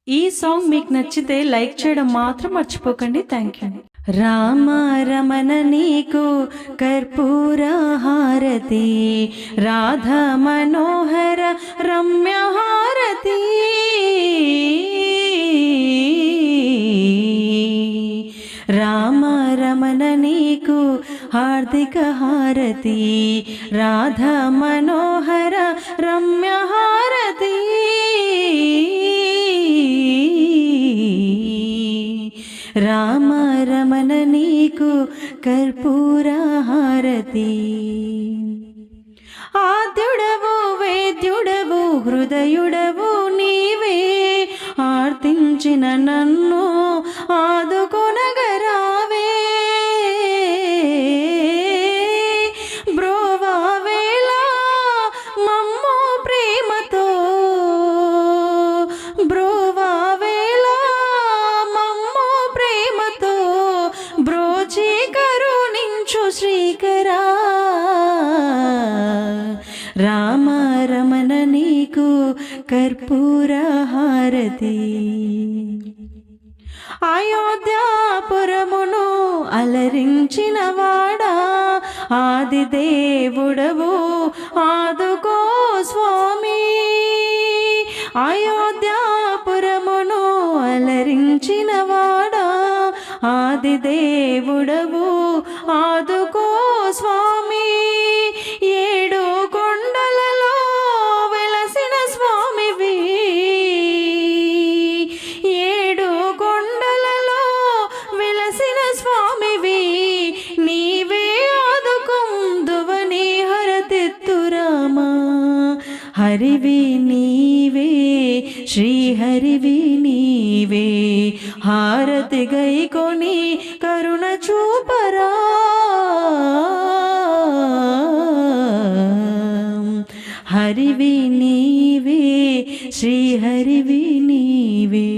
ఈ సాంగ్ మీకు నచ్చితే లైక్ చేయడం మాత్రం మర్చిపోకండి. Thank you. రామ రమణ నీకు కర్పూర హారతి, రాధా మనోహర రమ్య హారతి, రామ రమణ నీకు హార్దిక హారతి, రాధా మనోహర రమ్య హారతి, రామ రమణ నీకు కర్పూర హారతి. ఆద్యుడవు వేద్యుడవు హృదయుడవు నీవే, ఆర్తించిన నన్ను ఆదుకొనగరావే, బ్రోవావేళ మమ్ము ప్రేమతో, బ్రోవావేళ మమ్ము ప్రేమతో, బ్రోచి కరుణించు శ్రీకరా, రామ రమణ నీకు కర్పూర హారతి. అయోధ్యాపురమును అలరించిన వాడా, ఆది దేవుడవు ఆదుకో స్వామి, అయోధ్యాపురమును అలరించిన వాడా, ఆది దేవుడవు ఆదుకో స్వామి, ఏడు కొండలలో వెలసిన స్వామివి, ఏడు కొండలలో వెలసిన స్వామివి, నీవే ఆదుకుందువని హరతెత్తు రామా, హరివి నీవే శ్రీహరివి నీవే, హారతి గైకొని కరుణ చూపరా, హరివి నీవే శ్రీహరివి నీవే.